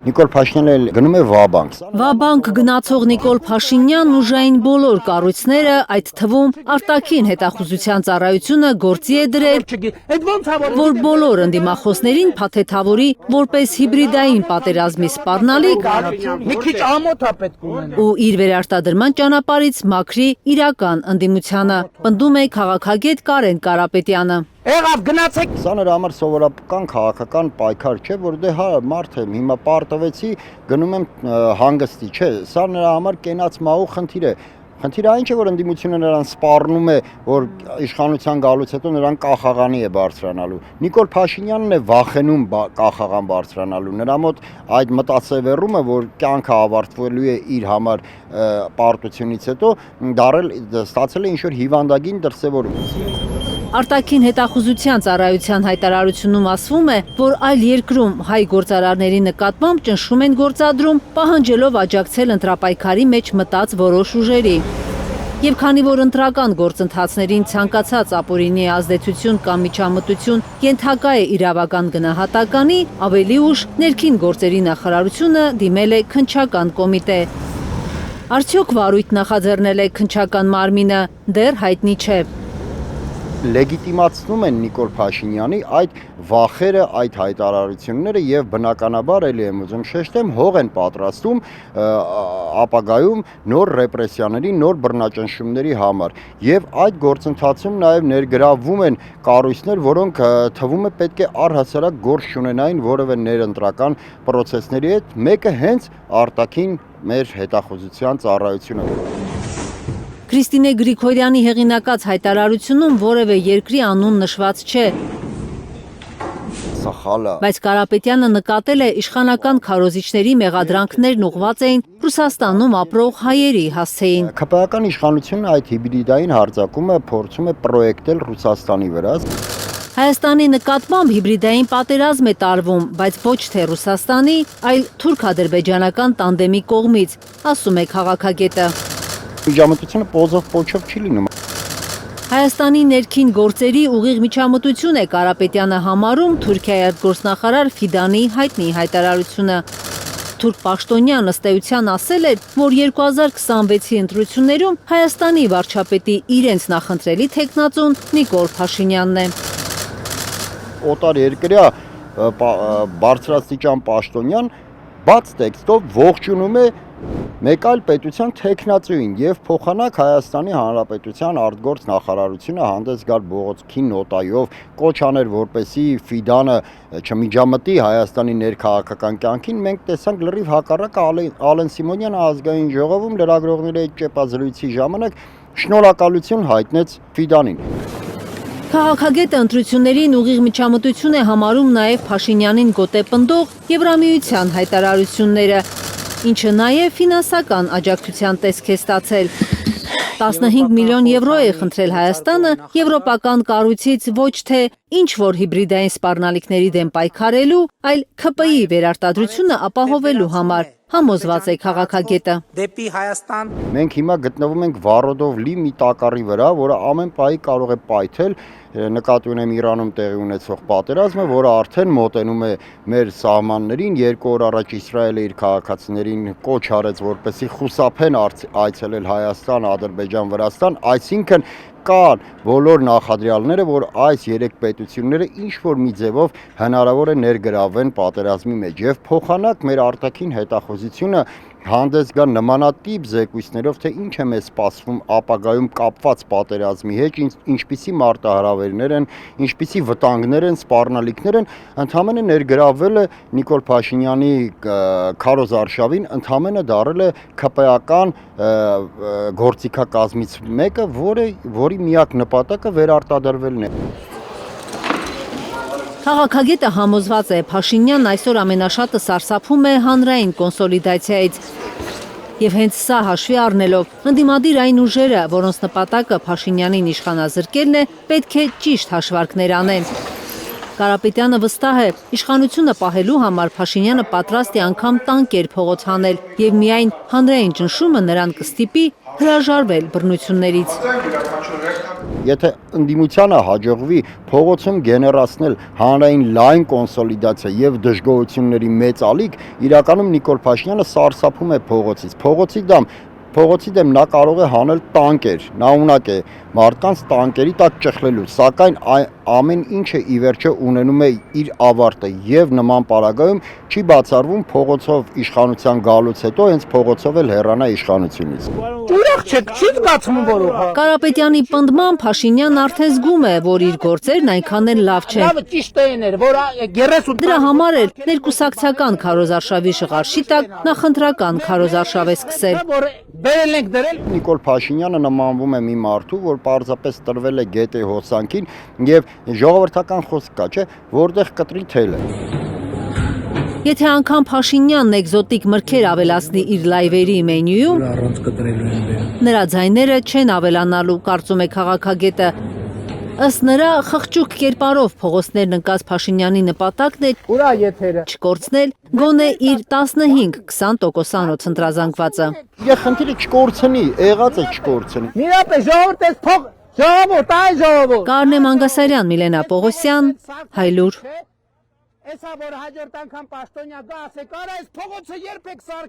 Նիկոլ Փաշինյանը գնում է Վաբանկ։ Վաբանկ գնացող Նիկոլ Փաշինյանն ուժային բոլոր կառույցները, այդ թվում արտաքին հետախուզության ծառայությունը գործի է դրել, որ բոլոր ընդդիմախոսներին փաթեթավորի որպես հիբրիդային պատերազմի սպառնալիք ու իր վերարտադրման ճանապարհից մաքրի իրական ընդդիմությանը, պնդում է քաղաքագետ Կարեն Կարապետյանը։ Եղավ գնացեք։ Սա նրա համար սովորական քաղաքական պայքար չէ, որ դե հա մարդ եմ, հիմա պարտվեցի, գնում եմ հանգստի, չէ, սա նրա համար կենաց մահու խնդիր է։ Խնդիրը այն չէ, որ ընդդիմությունը նրան սպառնում է, որ իշխանության գալուց հետո նրան կախաղանի է բարձրանալու։ Նիկոլ Փաշինյանն է վախենում կախաղան բարձրանալու։ Նրա մոտ այդ մտածևեռումը, որ կյանքը ավարտվելու է իր համար պարտությունից հետո, ստացել է ինչ-որ հիվանդագին դրսևորում։ Արտաքին հետախուզության ծառայության հայտարարությունում ասվում է, որ այլ երկրում հայ գործարարների նկատմամբ ճնշում են գործադրում, պահանջելով աջակցել ընտրապայքարի մեջ մտած որոշ ուժերի։ Եվ քանի որ ընտրական գործընթացներին ցանկացած ապօրինի ազդեցություն կամ միջամտություն ենթակա է իրավական գնահատականի, ավելի ուշ ներքին գործերի նախարարությունը դիմել է քննչական կոմիտե։ Արդյոք վարույթ նախաձեռնել է քննչական մարմինը, դեռ հայտնի չէ։ Լեգիտիմացնում են Նիկոլ Փաշինյանի այդ վախերը, այդ հայտարարությունները եւ բնականաբար էլի եմ ուզում շեշտեմ, հող են պատրաստում ապագայում նոր ռեպրեսիաների, նոր բռնաճնշումների համար եւ այդ գործընթացում նաեւ ներգրավվում են կառույցներ, որոնք թվում է պետք է առհասարակ գործ չունենային որևէ ներընտրական process-ների հետ, մեկը հենց արտաքին մեր հետախուզության ծառայությունը։ Քրիստինե Գրիգորյանի հեղինակած հայտարարությունում որևէ երկրի անուն նշված չէ։ Բայց Կարապետյանը նկատել է իշխանական քարոզիչների մեղադրանքներն ուղղված էին Ռուսաստանում ապրող հայերի հասցեին։ ՔՊԱ-ական իշխանությունը այդ հիբրիդային հարձակումը փորձում է պրոյեկտել Ռուսաստանի վրա։ Հայաստանի նկատմամբ հիբրիդային պատերազմ է տարվում, բայց ոչ թե Ռուսաստանի, այլ թուրք-ադրբեջանական տանդեմի կողմից, ասում է քաղաքագետը։ Միջամտությունը պոզով պոչով չի լինում։ Հայաստանի ներքին գործերի ուղիղ միջամտություն է Կարապետյանը համարում Թուրքիայի արտգործնախարար Ֆիդանի հայտնի հայտարարությունը։ Թուրք պաշտոնյան ըստ էության ասել էր, որ 2026-ի ընտրություններում Հայաստանի վարչապետի իրենց նախընտրելի թեկնածուն Նիկոլ Փաշինյանն է։ Օտար երկրյա բարձրաստիճան պաշտոնյան բաց տեքստով ողջունում է մեկ այլ պետության թեկնածուին եւ փոխանակ Հայաստանի Հանրապետության արտգործ նախարարությունը հանդես գալ բողոքի նոտայով կոչ աներ, որպեսի Ֆիդանը չմիջամտի Հայաստանի ներքաղաքական կյանքին, մենք տեսանք լրիվ հակառակը Ալեն Սիմոնյանը ազգային ժողովում լրագրողների հետ ճեպազրույցի ժամանակ շնորհակալություն հայտնեց Ֆիդանին։ Քաղաքագետը ընտրություններին ուղիղ միջամտություն է համարում նաև Փաշինյանին գոտե պնդող Եվրամիության հայտարարությունները, ինչը նաև ֆինանսական աջակցության տեսք է ստացել։ 15 միլիոն եվրո է խնդրել Հայաստանը եվրոպական կառույցից ոչ թե ինչ-որ հիբրիդային սպառնալիքների դեմ պայքարելու, այլ ՔՊ-ի վերարտադրությունը ապահովելու համար, համոզված է քաղաքագետը։ Դեպի Հայաստան Մենք հիմա գտնվում ենք վառոդով լի մի տակառի վրա, որը ամեն պահի կարող է պայթել, նկատի ունեմ Իրանում տեղի ունեցող պատերազմը, որը արդեն մոտենում է մեր սահմաններին, 2 օր առաջ Իսրայելը իր քաղաքացիներին կոչ արեց, որպեսզի խուսափեն այցելել Հայաստան, Ադրբեջան, Վրաստան, այսինքն կան բոլոր նախադրյալները, որ այս 3 պետությունները ինչ-որ մի ձևով հնարավոր է ներգրավեն պատերազմի մեջ եւ փոխանակ մեր արտաքին հետախուզությունը հանդես գա նմանատիպ զեկույցներով, թե ինչ է մեզ սպասվում ապագայում կապված պատերազմի հետ, ինչպիսի մարտահրավերներ են, ինչպիսի վտանգներ են, սպառնալիքներ են, ընդհանրապես ներգրավվել է Նիկոլ Փաշինյանի քարոզարշավին, ընդհանրապես դարել է ՔՊԱ-ական գործիքակազմից մեկը, որի միակ նպատակը վերարտադրվելն է։ Քաղաքագետը համոզված է, Փաշինյանն այսօր ամենաշատը սարսափում է հանրային կոնսոլիդացիայից։ Եվ հենց սա հաշվի առնելով, ընդդիմադիր այն ուժերը, որոնց նպատակը Փաշինյանին իշխանազրկելն է, պետք է ճիշտ հաշվարկներ անեն։ Կարապետյանը վստահ է, իշխանությունը պահելու համար Փաշինյանը պատրաստ է անգամ տանկեր փողոց հանել եւ միայն հանրային ճնշումը նրան կստիպի հրաժարվել բռնություններից։ Եթե ընդդիմությանը հաջողվի փողոցում գեներացնել հանրային լայն կոնսոլիդացիա եւ դժգոհությունների մեծ ալիք, իրականում Նիկոլ Փաշինյանը սարսափում է փողոցի դեմ նա կարող է հանել տանկեր, նա ունակ է մարդկանց տանկերի տակ ճխլելու, սակայն ամեն ինչը ի վերջո ունենում է իր ավարտը եւ նման պարագայում չի բացառվում փողոցով իշխանության գալուց հետո հենց փողոցով էլ հեռանա իշխանությունից։ Ուրախ չեք, չի զգացվում որ Կարապետյանի պնդմամբ Փաշինյանն արդեն զգում է, որ իր գործերն այնքան էլ լավ չեն։ լավ ճիշտ էր, որ 30 Դրա համար էլ ներկուսակցական քարոզարշավի շղարշի տակ նախընտրական քարոզարշավ է սկսել։ որ բերել ենք դրել Նիկոլ Փաշինյանը նմանվում է մի մարդու, որ պարզապես տրվել է գետի հոսանքին եւ ժողովրդական խոսք կա, չէ, որտեղ կտրի թելը։ Եթե անգամ Փաշինյանն էկզոտիկ մրգեր ավելացնի իր լայվերի մենյուում, առանց կտրելու են դեր նրա ձայները չեն ավելանալու, կարծում է քաղաքագետը։ Ըստ նրա խղճուկ կերպարով փողոցներն ընկած Փաշինյանի նպատակն է ուրա եթերը չկորցնել գոնե իր 15-20%-անոց ընտրազանգվածը։ Ես խնդիրը չկորցնի, եղած է չկորցնի։ Միրապես ժողովուրդ էս փող ժողովուրդ այ ժողովուրդ Կարնե Մանգասարյան, Միլենա Պողոսյան, Հայլուր։ Էսա որ հաջորդ անգամ պաշտոնյա գա ասեք արա այս փողոցը երբ եք